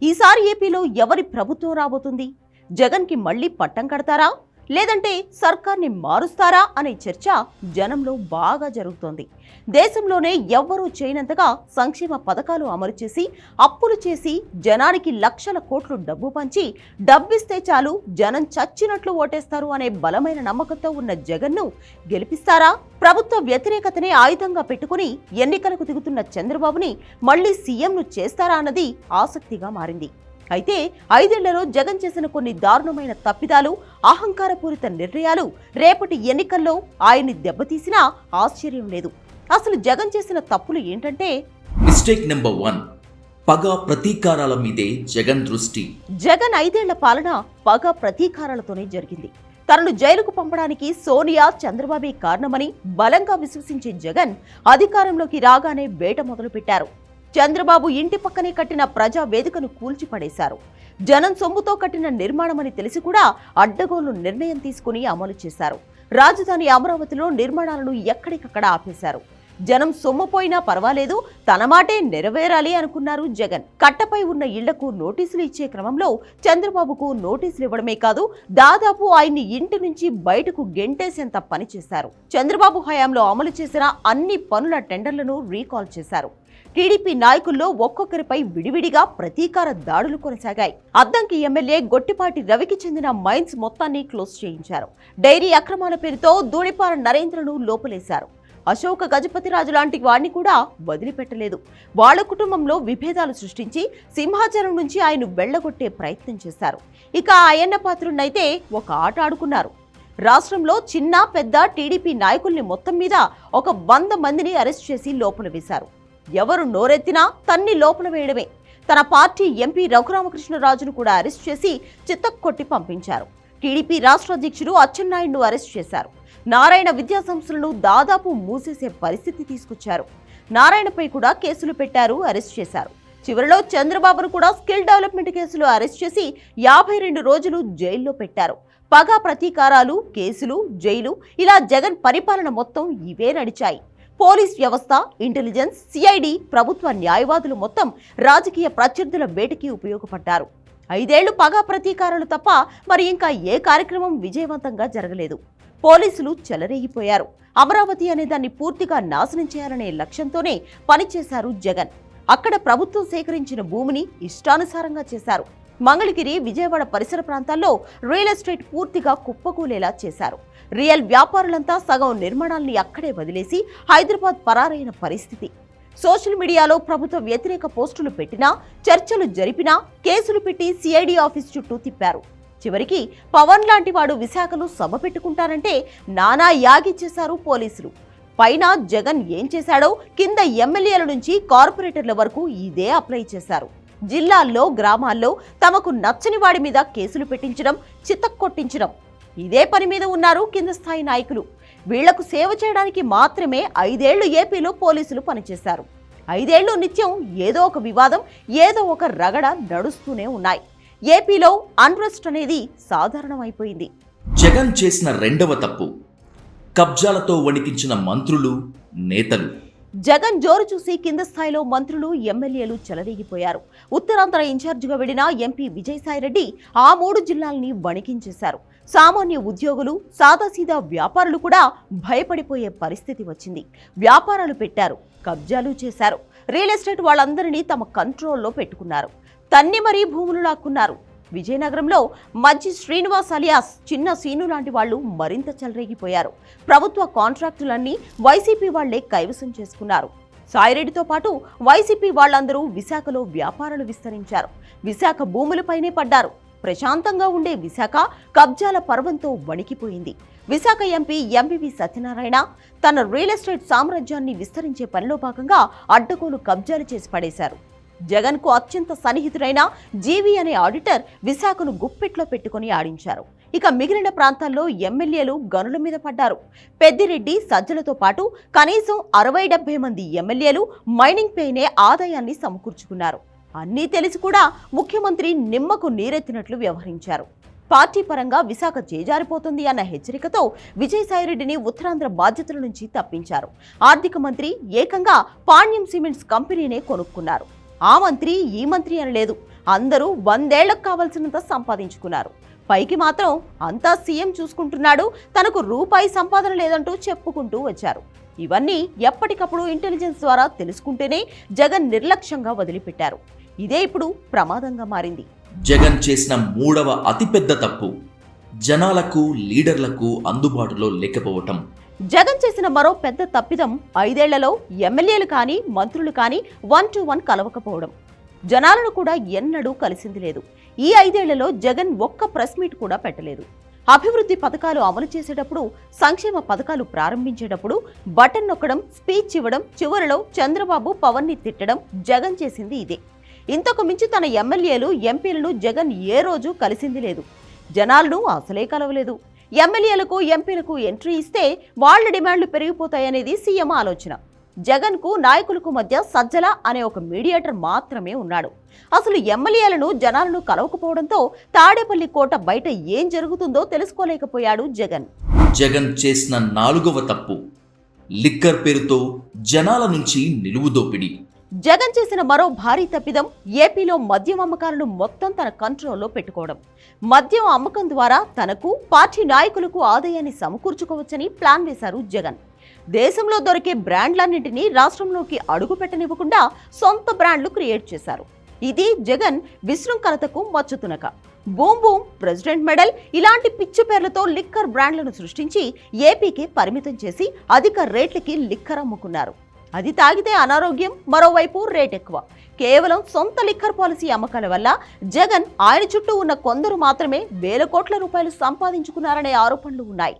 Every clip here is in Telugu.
ఈసారి ఏపీలో ఎవరి ప్రభుత్వం రాబోతుంది? జగన్కి మళ్లీ పట్టం కడతారా లేదంటే సర్కార్ని మారుస్తారా అనే చర్చ జనంలో బాగా జరుగుతోంది. దేశంలోనే ఎవ్వరూ చేయనంతగా సంక్షేమ పథకాలు అమలు చేసి, అప్పులు చేసి, జనానికి లక్షల కోట్లు డబ్బు పంచి, డబ్బిస్తే చాలు జనం చచ్చినట్లు ఓటేస్తారు అనే బలమైన నమ్మకంతో ఉన్న జగన్ను గెలిపిస్తారా? ప్రభుత్వ వ్యతిరేకతనే ఆయుధంగా పెట్టుకుని ఎన్నికలకు దిగుతున్న చంద్రబాబుని మళ్లీ సీఎంను చేస్తారా అన్నది ఆసక్తిగా మారింది. అయితే 5 ఏళ్లలో జగన్ చేసిన కొన్ని దారుణమైన తప్పిదాలు, అహంకారపూరిత నిర్ణయాలు రేపటి ఎన్నికల్లో ఆయన్ని దెబ్బతీసినా ఆశ్చర్యం లేదు. అసలు జగన్ చేసిన తప్పులు ఏంటంటే, మిస్టేక్ నెంబర్ 1, పగ ప్రతీకారాల మీదే జగన్ దృష్టి. జగన్ 5 ఏళ్ల పాలన పగ ప్రతీకారాలతోనే జరిగింది. తనను జైలుకు పంపడానికి సోనియా, చంద్రబాబే కారణమని బలంగా విశ్వసించే జగన్ అధికారంలోకి రాగానే వేట మొదలుపెట్టారు. చంద్రబాబు ఇంటి పక్కనే కట్టిన ప్రజా వేదికను కూల్చిపడేశారు. జనం సొమ్ముతో కట్టిన నిర్మాణమని తెలిసి కూడా అడ్డగోలు నిర్ణయం తీసుకుని అమలు చేశారు. రాజధాని అమరావతిలో నిర్మాణాలను ఎక్కడికక్కడ ఆపేశారు. జనం సొమ్ముపోయినా పర్వాలేదు, తన మాటే నెరవేరాలి అనుకున్నారు జగన్. కట్టపై ఉన్న ఇళ్లకు నోటీసులు ఇచ్చే క్రమంలో చంద్రబాబుకు నోటీసులు ఇవ్వడమే కాదు, దాదాపు ఆయన్ని ఇంటి నుంచి బయటకు గెంటేసేంత పని చేశారు. చంద్రబాబు హయాంలో అమలు చేసిన అన్ని పనుల టెండర్లను రీకాల్ చేశారు. టీడీపీ నాయకుల్లో ఒక్కొక్కరిపై విడివిడిగా ప్రతీకార దాడులు కొనసాగాయి. అద్దంకి ఎమ్మెల్యే గొట్టిపాటి రవికి చెందిన మైన్స్ మొత్తాన్ని క్లోజ్ చేయించారు. డైరీ అక్రమాల పేరుతో ధూళిపాల నరేంద్రను లోపలేశారు. అశోక గజపతిరాజు లాంటి వాడిని కూడా వదిలిపెట్టలేదు. వాళ్ల కుటుంబంలో విభేదాలు సృష్టించి సింహాచలం నుంచి ఆయన వెళ్లగొట్టే ప్రయత్నం చేశారు. ఇక అయ్యన్న పాత్రుడినైతే ఒక ఆట ఆడుకున్నారు. రాష్ట్రంలో చిన్న పెద్ద టీడీపీ నాయకుల్ని మొత్తం మీద ఒక 100 మందిని అరెస్ట్ చేసి లోపల వేశారు. ఎవరు నోరెత్తినా తన్ని లోపల వేయడమే. తన పార్టీ ఎంపీ రఘురామకృష్ణరాజును కూడా అరెస్ట్ చేసి చిత్తకొట్టి పంపించారు. టీడీపీ రాష్ట్ర అధ్యక్షుడు అచ్చెన్నాయుడును అరెస్ట్ చేశారు. నారాయణ విద్యా సంస్థలను దాదాపు మూసేసే పరిస్థితి తీసుకొచ్చారు. నారాయణపై కూడా కేసులు పెట్టారు, అరెస్ట్ చేశారు. చివరిలో చంద్రబాబును కూడా స్కిల్ డెవలప్మెంట్ కేసులో అరెస్ట్ చేసి 52 రోజులు జైల్లో పెట్టారు. పగ ప్రతీకారాలు, కేసులు, జైలు, ఇలా జగన్ పరిపాలన మొత్తం ఇవే నడిచాయి. పోలీస్ వ్యవస్థ, ఇంటెలిజెన్స్, సిఐడి, ప్రభుత్వ న్యాయవాదులు మొత్తం రాజకీయ ప్రత్యర్థుల వేటకి ఉపయోగపడ్డారు. 5 ఏళ్లు పగ ప్రతీకారాలు తప్ప మరి ఇంకా ఏ కార్యక్రమం విజయవంతంగా జరగలేదు. పోలీసులు చెలరేగిపోయారు. అమరావతి అనే దాన్ని పూర్తిగా నాశనం చేయాలనే లక్ష్యంతోనే పనిచేశారు జగన్. అక్కడ ప్రభుత్వం సేకరించిన భూమిని ఇష్టానుసారంగా చేశారు. మంగళగిరి, విజయవాడ పరిసర ప్రాంతాల్లో రియల్ ఎస్టేట్ పూర్తిగా కుప్పకూలేలా చేశారు. రియల్ వ్యాపారులంతా సగం నిర్మాణాల్ని అక్కడే వదిలేసి హైదరాబాద్ పరారైన పరిస్థితి. సోషల్ మీడియాలో ప్రభుత్వ వ్యతిరేక పోస్టులు పెట్టినా, చర్చలు జరిపినా కేసులు పెట్టి సిఐడి ఆఫీస్ చుట్టూ తిప్పారు. చివరికి పవన్ లాంటి వాడు విశాఖలో సభ పెట్టుకుంటారంటే నానా యాగిచ్చేశారు పోలీసులు. పైన జగన్ ఏం చేశాడో కింద ఎమ్మెల్యేల నుంచి కార్పొరేటర్ల వరకు ఇదే అప్లై చేశారు. జిల్లాల్లో, గ్రామాల్లో తమకు నచ్చని వాడి మీద కేసులు పెట్టించడం, చిత్తకొట్టించడం, ఇదే పని మీద ఉన్నారు కింద స్థాయి నాయకులు. వీళ్లకు సేవ చేయడానికి మాత్రమే 5 ఏళ్లు ఏపీలో పోలీసులు పనిచేశారు. 5 ఏళ్లు నిత్యం ఏదో ఒక వివాదం, ఏదో ఒక రగడ నడుస్తూనే ఉన్నాయి. ఏపీలో అన్రెస్ట్ అనేది సాధారణమైపోయింది. జగన్ చేసిన రెండవ తప్పు, కబ్జాలతో వణికించిన మంత్రులు, నేతలు. జగన్ జోరు చూసి కింద స్థాయిలో మంత్రులు, ఎమ్మెల్యేలు చెలరేగిపోయారు. ఉత్తరాంధ్ర ఇన్ఛార్జిగా వెళ్లిన ఎంపీ విజయసాయిరెడ్డి ఆ 3 జిల్లాల్ని వణికించేశారు. సామాన్య ఉద్యోగులు, సాదాసీదా వ్యాపారులు కూడా భయపడిపోయే పరిస్థితి వచ్చింది. వ్యాపారాలు పెట్టారు, కబ్జాలు చేశారు. రియల్ ఎస్టేట్ వాళ్ళందరినీ తమ కంట్రోల్లో పెట్టుకున్నారు. తన్ని మరీ భూములు లాక్కున్నారు. విజయనగరంలో మజ్జి శ్రీనివాస్ అలియాస్ చిన్న సీను లాంటి వాళ్లు మరింత చెలరేగిపోయారు. ప్రభుత్వ కాంట్రాక్టులన్నీ వైసీపీ వాళ్లే కైవసం చేసుకున్నారు. సాయిరెడ్డితో పాటు వైసీపీ వాళ్లందరూ విశాఖలో వ్యాపారాలు విస్తరించారు. విశాఖ భూములపైనే పడ్డారు. ప్రశాంతంగా ఉండే విశాఖ కబ్జాల పర్వంతో వణికిపోయింది. విశాఖ ఎంపీ ఎంవివి సత్యనారాయణ తన రియల్ ఎస్టేట్ సామ్రాజ్యాన్ని విస్తరించే పనిలో భాగంగా అడ్డగోలు కబ్జాలు చేసి పడేశారు. జగన్ కు అత్యంత సన్నిహితుడైన జీవి అనే ఆడిటర్ విశాఖను గుప్పెట్లో పెట్టుకుని ఆడించారు. ఇక మిగిలిన ప్రాంతాల్లో ఎమ్మెల్యేలు గనుల మీద పడ్డారు. పెద్దిరెడ్డి, సజ్జలతో పాటు కనీసం 60-70 మంది ఎమ్మెల్యేలు మైనింగ్ పైనే ఆదాయాన్ని సమకూర్చుకున్నారు. అన్నీ తెలిసి కూడా ముఖ్యమంత్రి నిమ్మకు నీరెత్తినట్లు వ్యవహరించారు. పార్టీ పరంగా విశాఖ చేజారిపోతుంది అన్న హెచ్చరికతో విజయసాయిరెడ్డిని ఉత్తరాంధ్ర బాధ్యతల నుంచి తప్పించారు. ఆర్థిక మంత్రి ఏకంగా పాణ్యం సిమెంట్స్ కంపెనీనే కొనుక్కున్నారు. ఆ మంత్రి ఈ మంత్రి అనలేదు. అందరూ 100 ఏళ్లకు కావాల్సినంత సంపాదించుకున్నారు. పైకి మాత్రం అంతా సీఎం చూసుకుంటున్నాడు, తనకు రూపాయి సంపాదన లేదంటూ చెప్పుకుంటూ వచ్చారు. ఇవన్నీ ఎప్పటికప్పుడు ఇంటెలిజెన్స్ ద్వారా తెలుసుకుంటేనే జగన్ నిర్లక్ష్యంగా వదిలిపెట్టారు. ఇదే ఇప్పుడు ప్రమాదంగా మారింది. జగన్ చేసిన మూడవ అతిపెద్ద తప్పు జనాలకు, లీడర్లకు అందుబాటులో లేకపోవటం. జగన్ చేసిన మరో పెద్ద తప్పిదం 5 ఏళ్లలో ఎమ్మెల్యేలు కానీ మంత్రులు కానీ 1-to-1 కలవకపోవడం. జనాలను కూడా ఎన్నడూ కలిసింది లేదు. ఈ 5 ఏళ్లలో జగన్ ఒక్క ప్రెస్ మీట్ కూడా పెట్టలేదు. అభివృద్ధి పథకాలు అమలు చేసేటప్పుడు, సంక్షేమ పథకాలు ప్రారంభించేటప్పుడు బటన్ నొక్కడం, స్పీచ్ ఇవ్వడం, చివరిలో చంద్రబాబు పవన్ ని తిట్టడం జగన్ చేసింది ఇదే. ఇంతకు మించి తన ఎమ్మెల్యేలు, ఎంపీలను జగన్ ఏ రోజు కలిసింది లేదు. జనాలను అసలే కలవలేదు. ఎమ్మెల్యేలకు, ఎంపీలకు ఎంట్రీ ఇస్తే వాళ్ల డిమాండ్లు పెరిగిపోతాయనేది సీఎం ఆలోచన. జగన్ కు నాయకులకు మధ్య సజ్జల అనే ఒక మీడియేటర్ మాత్రమే ఉన్నాడు. అసలు ఎమ్మెల్యేలను, జనాలను కలవకపోవడంతో తాడేపల్లి కోట బయట ఏం జరుగుతుందో తెలుసుకోలేకపోయాడు జగన్. జగన్ చేసిన 4వ తప్పు లిక్కర్ పేరుతో జనాల నుంచి నిలువు దోపిడీ. జగన్ చేసిన మరో భారీ తప్పిదం ఏపీలో మద్యం అమ్మకాలను మొత్తం తన కంట్రోల్లో పెట్టుకోవడం. మద్యం అమ్మకం ద్వారా తనకు, పార్టీ నాయకులకు ఆదాయాన్ని సమకూర్చుకోవచ్చని ప్లాన్ వేశారు జగన్. దేశంలో దొరికే బ్రాండ్లన్నింటినీ రాష్ట్రంలోకి అడుగు పెట్టనివ్వకుండా సొంత బ్రాండ్లు క్రియేట్ చేశారు. ఇది జగన్ విశృంఖలతకు మచ్చుతునక. బూమ్ బూమ్, ప్రెసిడెంట్ మెడల్ ఇలాంటి పిచ్చి పేర్లతో లిక్కర్ బ్రాండ్లను సృష్టించి ఏపీకి పరిమితం చేసి అధిక రేట్లకి లిక్కర్ అమ్ముకున్నారు. అది తాగితే అనారోగ్యం, మరోవైపు రేట్ ఎక్కువ. కేవలం సొంత లిక్కర్ పాలసీ అమ్మకాల వల్ల జగన్, ఆయన చుట్టూ ఉన్న కొందరు మాత్రమే వేల కోట్ల రూపాయలు సంపాదించుకున్నారనే ఆరోపణలు ఉన్నాయి.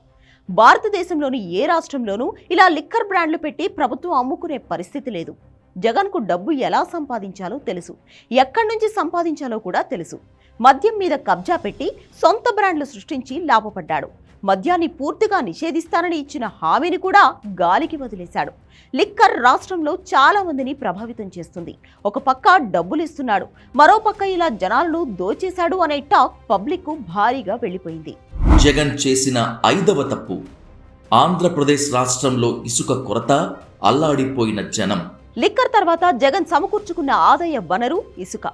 భారతదేశంలోని ఏ రాష్ట్రంలోనూ ఇలా లిక్కర్ బ్రాండ్లు పెట్టి ప్రభుత్వం అమ్ముకునే పరిస్థితి లేదు. జగన్కు డబ్బు ఎలా సంపాదించాలో తెలుసు, ఎక్కడి నుంచి సంపాదించాలో కూడా తెలుసు. మద్యం మీద కబ్జా పెట్టి సొంత బ్రాండ్లు సృష్టించి లాభపడ్డాడు. మద్యాన్ని పూర్తిగా నిషేధిస్తానని ఇచ్చిన హామీని కూడా గాలికి వదిలేశాడు. లిక్కర్ రాష్ట్రంలో చాలా మందిని ప్రభావితం చేస్తుంది. ఒక పక్క డబ్బులు ఇస్తున్నాడు, మరో పక్క ఇలా జనాలను దోచేశాడు అనే టాక్ పబ్లిక్ కు భారీగా వెళ్లిపోయింది. జగన్ చేసిన 5వ తప్పు ఆంధ్రప్రదేశ్ రాష్ట్రంలో ఇసుక కొరత, అల్లాడిపోయిన జనం. లిక్కర్ తర్వాత జగన్ సమకూర్చుకున్న ఆదాయ వనరు ఇసుక.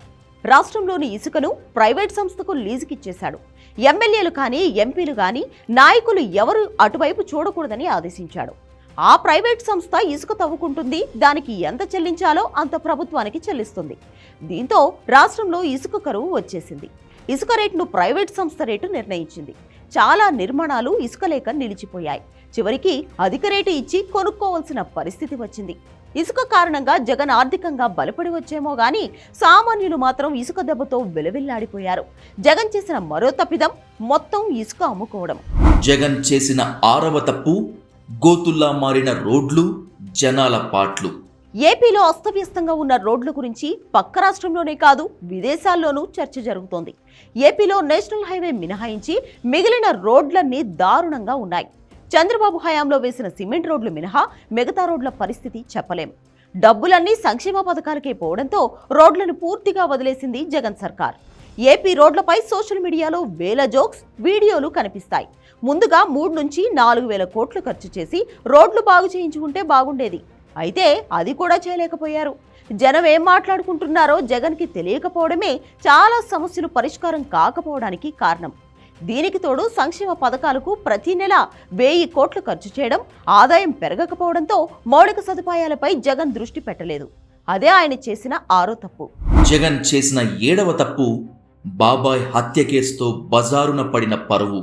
రాష్ట్రంలోని ఇసుకను ప్రైవేట్ సంస్థకు లీజుకిచ్చేశాడు. ఎమ్మెల్యేలు కానీ, ఎంపీలు కానీ, నాయకులు ఎవరు అటువైపు చూడకూడదని ఆదేశించాడు. ఆ ప్రైవేట్ సంస్థ ఇసుక తవ్వుకుంటుంది, దానికి ఎంత చెల్లించాలో అంత ప్రభుత్వానికి చెల్లిస్తుంది. దీంతో రాష్ట్రంలో ఇసుక కరువు వచ్చేసింది. ఇసుక రేటును ప్రైవేట్ సంస్థ రేటు నిర్ణయించింది. చాలా నిర్మాణాలు ఇసుక లేక నిలిచిపోయాయి. చివరికి అధిక రేటు ఇచ్చి కొనుక్కోవాల్సిన పరిస్థితి వచ్చింది. ఇసుక కారణంగా జగన్ ఆర్థికంగా బలపడి వచ్చేమో గానీ సామాన్యులు మాత్రం ఇసుక దెబ్బతో విలవిల్లాడిపోయారు. జగన్ చేసిన మరో తప్పిదం మొత్తం ఇసుక అమ్ముకోవడం. జగన్ చేసిన 6వ తప్పు గోతుల్లా మారిన రోడ్లు, జనాల పాట్లు. ఏపీలో అస్తవ్యస్తంగా ఉన్న రోడ్ల గురించి పక్క రాష్ట్రంలోనే కాదు, విదేశాల్లోనూ చర్చ జరుగుతోంది. ఏపీలో నేషనల్ హైవే మినహాయించి మిగిలిన రోడ్లన్నీ దారుణంగా ఉన్నాయి. చంద్రబాబు హయాంలో వేసిన సిమెంట్ రోడ్లు మినహా మిగతా రోడ్ల పరిస్థితి చెప్పలేం. డబ్బులన్నీ సంక్షేమ పథకాలకే పోవడంతో రోడ్లను పూర్తిగా వదిలేసింది జగన్ సర్కార్. ఏపీ రోడ్లపై సోషల్ మీడియాలో వేల జోక్స్, వీడియోలు కనిపిస్తాయి. ముందుగా 3 నుంచి 4 వేల కోట్లు ఖర్చు చేసి రోడ్లు బాగు చేయించుకుంటే బాగుండేది. అయితే అది కూడా చేయలేకపోయారు. జనం ఏం మాట్లాడుకుంటున్నారో జగన్కి తెలియకపోవడమే చాలా సమస్యలు పరిష్కారం కాకపోవడానికి కారణం. దీనికి తోడు సంక్షేమ పథకాలకు ప్రతి నెల 1000 కోట్లు ఖర్చు చేయడం, ఆదాయం పెరగకపోవడంతో మౌలిక సదుపాయాలపై జగన్ దృష్టి పెట్టలేదు. అదే ఆయన చేసిన 6వ తప్పు. జగన్ చేసిన 7వ తప్పు బాబాయ్ హత్య కేసుతో బజారున పడిన పరువు.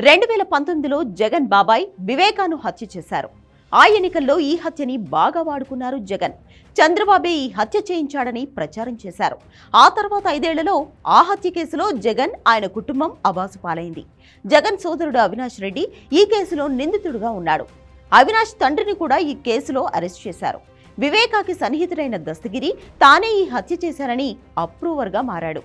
2019లో జగన్ బాబాయ్ వివేకాను హత్య చేశారు. ఆ ఎన్నికల్లో ఈ హత్యని బాగా వాడుకున్నారు జగన్. చంద్రబాబే ఈ హత్య చేయించాడని ప్రచారం చేశారు. ఆ తర్వాత 5 ఏళ్లలో ఆ హత్య కేసులో జగన్, ఆయన కుటుంబం అబాసు పాలైంది. జగన్ సోదరుడు అవినాష్ రెడ్డి ఈ కేసులో నిందితుడుగా ఉన్నాడు. అవినాష్ తండ్రిని కూడా ఈ కేసులో అరెస్ట్ చేశారు. వివేకాకి సన్నిహితుడైన దస్తగిరి తానే ఈ హత్య చేశారని అప్రూవర్గా మారాడు.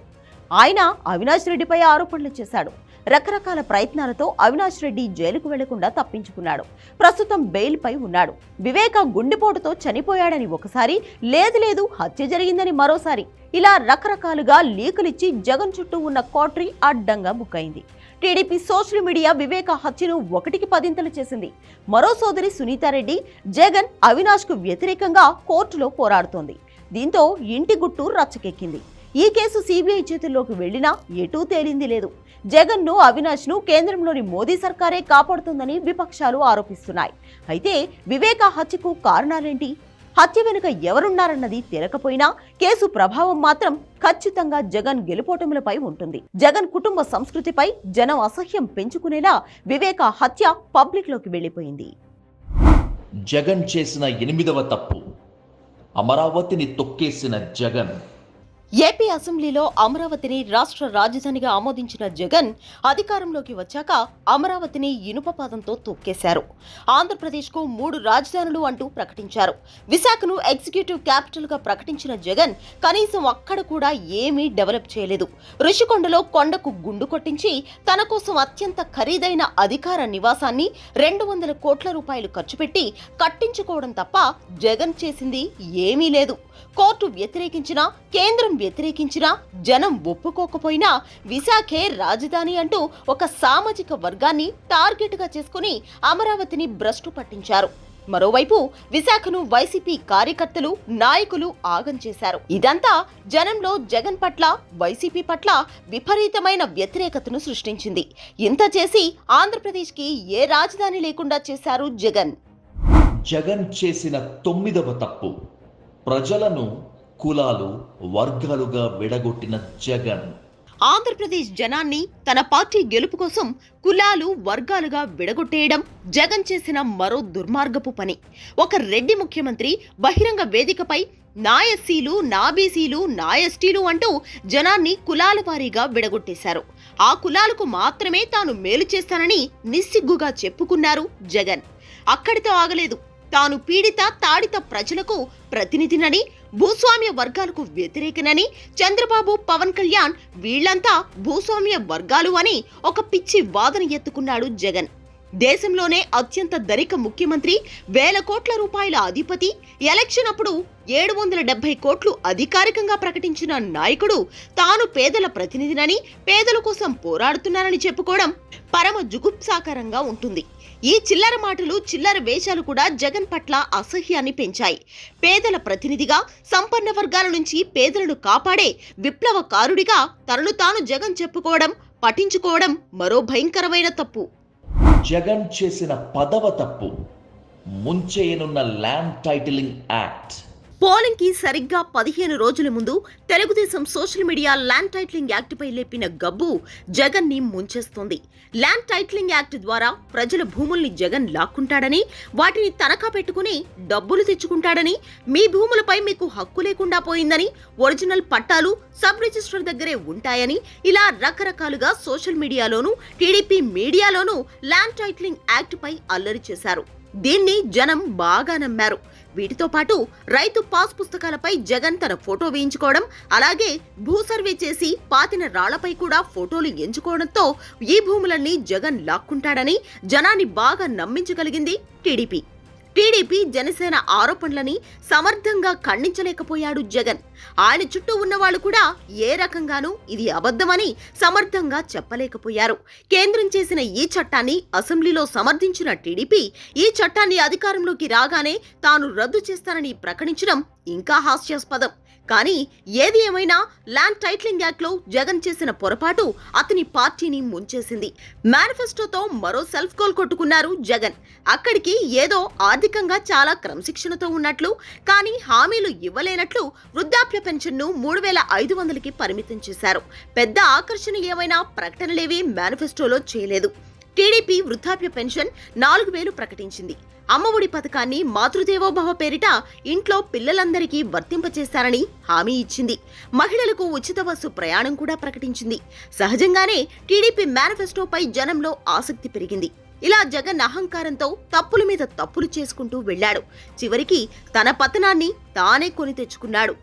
ఆయన అవినాష్ రెడ్డిపై ఆరోపణలు చేశాడు. రకరకాల ప్రయత్నాలతో అవినాష్ రెడ్డి జైలుకు వెళ్లకుండా తప్పించుకున్నాడు. ప్రస్తుతం బెయిల్పై ఉన్నాడు. వివేక గుండెపోటుతో చనిపోయాడని ఒకసారి, లేదు హత్య జరిగిందని మరోసారి, ఇలా రకరకాలుగా లీకులిచ్చి జగన్ చుట్టూ ఉన్న కోట్రీ అడ్డంగా బుక్ అయింది. టీడీపీ సోషల్ మీడియా వివేక హత్యను 1కి 10 చేసింది. మరో సోదరి సునీతారెడ్డి జగన్, అవినాష్కు వ్యతిరేకంగా కోర్టులో పోరాడుతోంది. దీంతో ఇంటి గుట్టు రచ్చకెక్కింది. ఈ కేసు సిబిఐ చేతుల్లోకి వెళ్లినా ఎటూ తేలింది లేదు. జగన్ను, అవినాష్ను కేంద్రంలోని మోదీ సర్కారే కాపాడుతుందని విపక్షాలు ఆరోపిస్తున్నాయి. అయితే వివేకా హత్యకు కారణాలేంటి? హత్య వెనుక ఎవరున్నారన్నది తేలకపోయినా కేసు ప్రభావం మాత్రం ఖచ్చితంగా జగన్ గెలుపోటములపై ఉంటుంది. జగన్ కుటుంబ సంస్కృతిపై జనం అసహ్యం పెంచుకునేలా వివేకా హత్య పబ్లిక్లోకి వెళ్లిపోయింది. జగన్ చేసిన 8వ తప్పు, అమరావతిని తొక్కేసిన జగన్. ఏపీ అసెంబ్లీలో అమరావతిని రాష్ట్ర రాజధానిగా ఆమోదించిన జగన్ అధికారంలోకి వచ్చాక అమరావతిని ఇనుపపాదంతో తొక్కేశారు. ఆంధ్రప్రదేశ్కు 3 రాజధానులు అంటూ ప్రకటించారు. విశాఖను ఎగ్జిక్యూటివ్ క్యాపిటల్గా ప్రకటించిన జగన్ కనీసం అక్కడ కూడా ఏమీ డెవలప్ చేయలేదు. ఋషికొండలో కొండకు గుండు కొట్టించి తన కోసం అత్యంత ఖరీదైన అధికార నివాసాన్ని 200 కోట్ల రూపాయలు ఖర్చు పెట్టి కట్టించుకోవడం తప్ప జగన్ చేసింది ఏమీ లేదు. కోర్టు వ్యతిరేకించినా, కేంద్రం వ్యతిరేకించినా, జనం ఒప్పుకోకపోయినా విశాఖే రాజధాని అంటూ ఒక సామాజిక వర్గాన్ని టార్గెట్గా చేసుకుని అమరావతిని భ్రష్టు పట్టించారు. మరోవైపు విశాఖను వైసీపీ కార్యకర్తలు, నాయకులు ఆగం చేశారు. ఇదంతా జనంలో జగన్ పట్ల, వైసీపీ పట్ల విపరీతమైన వ్యతిరేకతను సృష్టించింది. ఇంత చేసి ఆంధ్రప్రదేశ్కి ఏ రాజధాని లేకుండా చేశారు జగన్. జగన్ చేసిన 9వ తప్పు, ప్రజలను కులాలు, వర్గాలుగా విడగొట్టిన జగన్. ఆంధ్రప్రదేశ్ జనాన్ని తన పార్టీ గెలుపు కోసం కులాలు, వర్గాలుగా విడగొట్టేయడం జగన్ చేసిన మరో దుర్మార్గపు పని. ఒక రెడ్డి ముఖ్యమంత్రి బహిరంగ వేదికపై నా ఎస్సీలు, నా బీసీలు, నా ఎస్టీలు అంటూ జనాన్ని కులాల వారీగా విడగొట్టేశారు. ఆ కులాలకు మాత్రమే తాను మేలు చేస్తానని నిస్సిగ్గుగా చెప్పుకున్నారు జగన్. అక్కడితో ఆగలేదు. తాను పీడిత, తాడిత ప్రజలకు ప్రతినిధినని, భూస్వామ్య వర్గాలకు వ్యతిరేకనని, చంద్రబాబు, పవన్ కళ్యాణ్ వీళ్లంతా భూస్వామ్య వర్గాలు అని ఒక పిచ్చి వాదన ఎత్తుకున్నాడు జగన్. దేశంలోనే అత్యంత ధనిక ముఖ్యమంత్రి, 1000 కోట్ల రూపాయల అధిపతి, ఎలక్షన్ అప్పుడు 770 కోట్లు అధికారికంగా ప్రకటించిన నాయకుడు తాను పేదల ప్రతినిధినని, పేదల కోసం పోరాడుతున్నానని చెప్పుకోవడం పరమ జుగుప్సాకరంగా ఉంటుంది. ఈ చిల్లర మాటలు, చిల్లర వేషాలు కూడా జగన్ పట్ల అసహ్యాన్ని పెంచాయి. పేదల ప్రతినిధిగా, సంపన్న వర్గాల నుంచి పేదలను కాపాడే విప్లవకారుడిగా తనను తాను జగన్ చెప్పుకోవడం, పఠించుకోవడం మరో భయంకరమైన తప్పు. జగన్ చేసిన 10వ తప్పు, ముంచేయనున్న ల్యాండ్ టైటిలింగ్ యాక్ట్. పోలింగ్ కి సరిగ్గా 15 రోజుల ముందు Telugu Desam social media land titling act పై లేపిన గబ్బు జగన్ ని ముంచేస్తోంది. ల్యాండ్ టైటిలింగ్ యాక్ట్ ద్వారా ప్రజల భూముల్ని జగన్ లాక్కుంటాడని, వాటిని తనఖా పెట్టుకుని డబ్బులు తెచ్చుకుంటాడని, మీ భూములపై మీకు హక్కు లేకుండా పోయిందని, ఒరిజినల్ పట్టాలు సబ్ రిజిస్టర్ దగ్గరే ఉంటాయని, ఇలా రకరకాలుగా సోషల్ మీడియాలోనూ, టీడీపీ మీడియాలోనూ ల్యాండ్ టైటిలింగ్ యాక్ట్ పై అల్లరి చేశారు. దీన్ని జనం బాగా నమ్మారు. వీటితో పాటు రైతు పాస్ పుస్తకాలపై జగన్ తన ఫోటో వేయించుకోవడం, అలాగే భూ సర్వే చేసి పాతిన రాళ్లపై కూడా ఫోటోలు ఎంచుకోవడంతో ఈ భూములన్నీ జగన్ లాక్కుంటాడని జనాన్ని బాగా నమ్మించగలిగింది టీడీపీ. జనసేన ఆరోపణలని సమర్థంగా ఖండించలేకపోయాడు జగన్. ఆయన చుట్టూ ఉన్నవాళ్లు కూడా ఏ రకంగానూ ఇది అబద్ధమని సమర్థంగా చెప్పలేకపోయారు. కేంద్రం చేసిన ఈ చట్టాన్ని అసెంబ్లీలో సమర్థించిన టీడీపీ ఈ చట్టాన్ని అధికారంలోకి రాగానే తాను రద్దు చేస్తానని ప్రకటించడం ఇంకా హాస్యాస్పదం. కానీ ఏది ఏమైనా ల్యాండ్ టైటిలింగ్ యాక్ట్ లో జగన్ చేసిన పొరపాటు అతని పార్టీని ముంచేసింది. మేనిఫెస్టోతో మరో సెల్ఫ్ గోల్ కొట్టుకున్నారు జగన్. అక్కడికి ఏదో ఆర్థికంగా చాలా క్రమశిక్షణతో ఉన్నట్లు, కానీ హామీలు ఇవ్వలేనట్లు వృద్ధాప్య పెన్షన్ను 3500కి పరిమితం చేశారు. పెద్ద ఆకర్షణ ఏమైనా ప్రకటనలేవీ మేనిఫెస్టోలో చేయలేదు. టీడీపీ వృద్ధాప్య పెన్షన్ 4000 ప్రకటించింది. అమ్మఒడి పథకాన్ని మాతృదేవోభవ పేరిట ఇంట్లో పిల్లలందరికీ వర్తింపచేస్తారని హామీ ఇచ్చింది. మహిళలకు ఉచిత బస్సు ప్రయాణం కూడా ప్రకటించింది. సహజంగానే టీడీపీ మేనిఫెస్టోపై జనంలో ఆసక్తి పెరిగింది. ఇలా జగన్ అహంకారంతో తప్పుల మీద తప్పులు చేసుకుంటూ వెళ్లాడు. చివరికి తన పతనాన్ని తానే కొని తెచ్చుకున్నాడు.